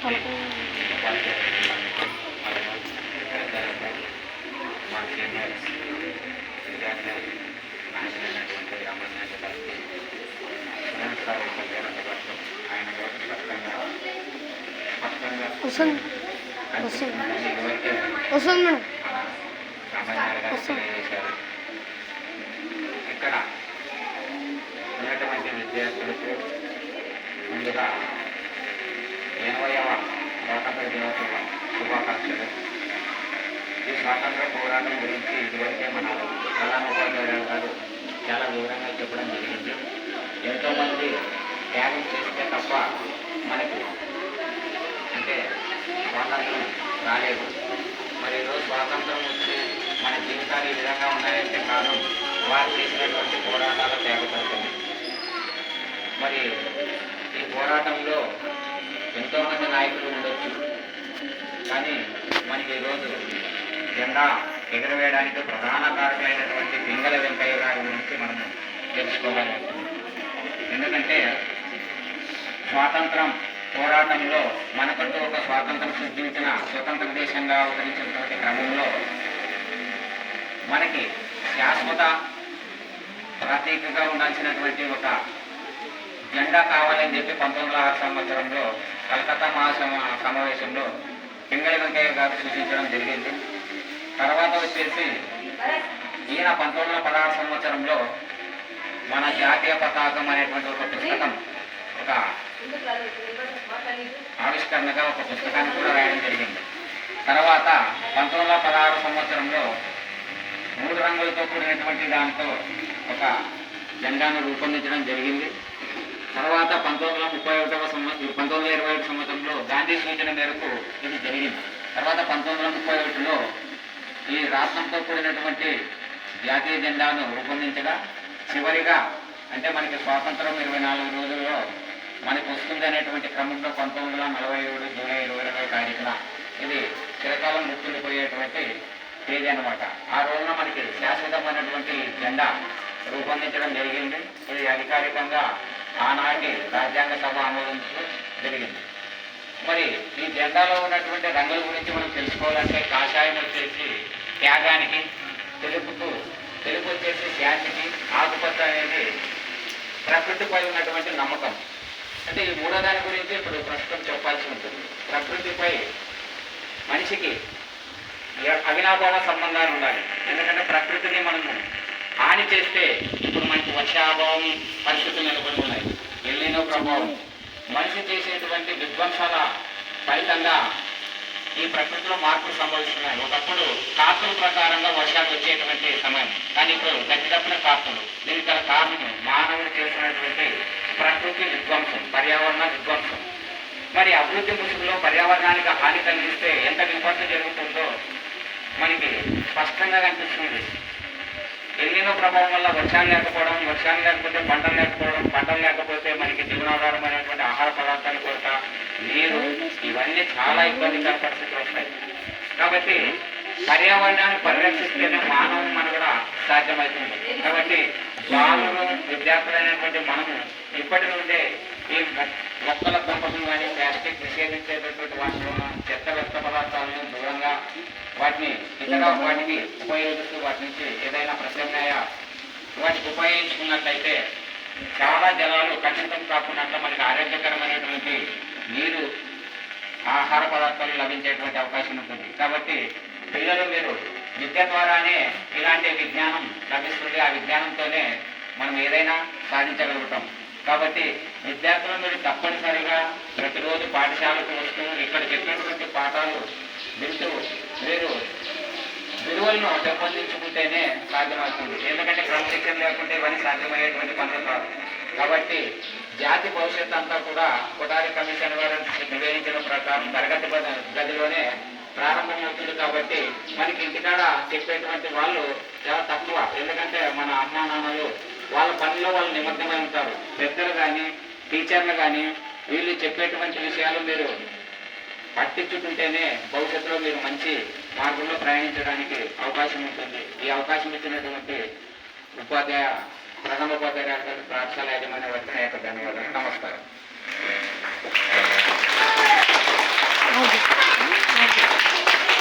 మా సీనియర్స్ విద్యార్థులు నాశనమైనటువంటి అమర్నాథ్ గారికి సురేష్ గారు అందుబాటులో ఆయన స్పష్టంగా తెలియజేశారు. ఇక్కడ ఉన్నటువంటి విద్యార్థులకు ముందుగా 80వ స్వాతంత్ర దినోత్సవ శుభాకాంక్షలు. ఈ స్వాతంత్ర పోరాటం గురించి ఇదివరకే మన ప్రధాన ఉపాధ్యాయులు గారు చాలా వివరంగా చెప్పడం జరిగింది. ఎంతోమంది త్యాగం చేస్తే తప్ప మనకు అంటే స్వాతంత్రం రాలేదు. మరి ఈరోజు స్వాతంత్రం వచ్చి మన జీవితాలు ఈ విధంగా ఉన్నాయంటే కారణం వారు చేసినటువంటి పోరాటాల త్యాగపడుతుంది. మరి ఈ పోరాటంలో ఎంతోమంది నాయకులు ఉండొచ్చు, కానీ మనకి ఈరోజు జెండా ఎగరవేయడానికి ప్రధాన కారకులైనటువంటి పింగళ వెంకయ్య గారి గురించి మనం తెలుసుకోవాలి. ఎందుకంటే స్వాతంత్రం పోరాటంలో మనకంటూ ఒక స్వాతంత్రం సృష్టించిన స్వతంత్ర దేశంగా అవతరించినటువంటి క్రమంలో మనకి శాశ్వత ప్రతీకగా ఉండాల్సినటువంటి ఒక జెండా కావాలని చెప్పి 1906 సంవత్సరంలో కలకత్తా సమావేశంలో పింగళి వెంకయ్య గారు సూచించడం జరిగింది. తర్వాత వచ్చేసి ఈయన 1916 సంవత్సరంలో మన జాతీయ పతాకం అనేటువంటి ఒక పుస్తకం, ఒక ఆవిష్కరణగా ఒక పుస్తకాన్ని కూడా రాయడం జరిగింది. తర్వాత 1916 సంవత్సరంలో 3 రంగులతో కూడినటువంటి దాంతో ఒక జెండాను రూపొందించడం జరిగింది. తర్వాత 1921 సంవత్సరంలో గాంధీ సూచన మేరకు ఇది జరిగింది. తర్వాత 1931లో ఈ రాష్ట్రంతో కూడినటువంటి జాతీయ జెండాను రూపొందించగా చివరిగా అంటే మనకి స్వాతంత్రం 24 రోజుల్లో మనకు వస్తుంది అనేటువంటి క్రమంలో 1947 జూలై 22వ తారీఖున ఇది చిరకాలం గుర్తుండిపోయేటువంటి తేదీ అనమాట. ఆ రోజున మనకి శాశ్వతమైనటువంటి జెండా రూపొందించడం జరిగింది. ఇది అధికారికంగా ఆనాటి రాజ్యాంగ సభ ఆమోదించడం జరిగింది. మరి ఈ జెండాలో ఉన్నటువంటి రంగుల గురించి మనం తెలుసుకోవాలంటే కాషాయం వచ్చేసి త్యాగానికి, తెలుపు వచ్చేసి శాంతికి, ఆకుపచ్చ అనేది ప్రకృతిపై ఉన్నటువంటి నమ్మకం. అంటే ఈ మూడో దాని గురించి ఇప్పుడు ప్రస్తుతం చెప్పాల్సి ఉంటుంది. ప్రకృతిపై మనిషికి అవినాభావ సంబంధాలు ఉండాలి. ఎందుకంటే ప్రకృతిని మనము హాని చేస్తే ఇప్పుడు మనకి వర్షాభావం పరిస్థితులు నెలకొని ఉన్నాయి, ఎల్లినో ప్రభావం, మనిషి చేసేటువంటి విధ్వంసాల ఫలితంగా ఈ ప్రకృతిలో మార్పులు సంభవిస్తున్నాయి. ఒకప్పుడు కార్తుల ప్రకారంగా వర్షాలు వచ్చేటువంటి సమయం, కానీ ఇప్పుడు గట్టిదప్పున కార్తులు. దీనికి గల కారణం మానవుడు చేసినటువంటి ప్రకృతి విధ్వంసం, పర్యావరణ విధ్వంసం. మరి అభివృద్ధి ముసుగులో పర్యావరణానికి హాని కలిగిస్తే ఎంత విపత్తు జరుగుతుందో మనకి స్పష్టంగా కనిపిస్తుంది. ఎల్లినో ప్రభావం వల్ల వర్షాలు లేకపోవడం, వర్షాలు లేకపోతే పంటలు లేకపోవడం, పంటలు లేకపోతే మనకి జీవనాధారమైనటువంటి ఆహార పదార్థాలు కొరత, నీరు, ఇవన్నీ చాలా ఇబ్బందికర పరిస్థితులు వస్తాయి. కాబట్టి పర్యావరణాన్ని పరిరక్షిస్తేనే మానవ మనుగడ సాధ్యమవుతుంది. కాబట్టి బాలురు, విద్యార్థులైనటువంటి మనము ఇప్పటి నుండే ఈ మొక్కల పెంపకం కానీ ప్లాస్టిక్ నిషేధించేటటువంటి వాటిలో చెత్త వ్యర్థ పదార్థాలను దూరంగా వాటిని వాటికి ఉపయోగిస్తూ వాటి నుంచి ఏదైనా ప్రత్యామ్నాయ వాటికి ఉపయోగించుకున్నట్లయితే చాలా జలాలు కలుషితం కాకుండా మనకి ఆరోగ్యకరమైనటువంటి నీరు, ఆహార పదార్థాలు లభించేటువంటి అవకాశం ఉంటుంది. కాబట్టి పిల్లలు మీరు విద్య ద్వారానే ఇలాంటి విజ్ఞానం లభిస్తుంది. ఆ విజ్ఞానంతోనే మనం ఏదైనా సాధించగలుగుతాం. కాబట్టి విద్యార్థులు మీరు తప్పనిసరిగా ప్రతిరోజు పాఠశాలకు వస్తూ ఇక్కడ చెప్పినటువంటి పాఠాలు వింటూ మీరు విలువలను పెంపొందించుకుంటేనే సాధ్యమవుతుంది. ఎందుకంటే క్రమశిక్షణ లేకుంటే ఇవన్నీ సాధ్యమయ్యేటువంటి పనులు కాదు. కాబట్టి జాతి భవిష్యత్తు అంతా కూడా కొఠారి కమిషన్ వారు నివేదించిన ప్రకారం తరగతి గదిలోనే ప్రారంభమవుతుంది. కాబట్టి మనకి ఇంటికాడ చెప్పేటువంటి వాళ్ళు చాలా తక్కువ. ఎందుకంటే మన అమ్మా నాన్నలు వాళ్ళ పనిలో వాళ్ళు నిమగ్నమై ఉంటారు. పెద్దలు కానీ టీచర్లు కానీ వీళ్ళు చెప్పేటువంటి విషయాలు మీరు పట్టించుకుంటేనే భవిష్యత్తులో మీరు మంచి మార్గంలో ప్రయాణించడానికి అవకాశం ఉంటుంది. ఈ అవకాశం ఇచ్చినటువంటి ప్రథమ ఉపాధ్యాయులు పాఠశాల యాజమాన్య వర్గం ధన్యవాదాలు. నమస్కారం.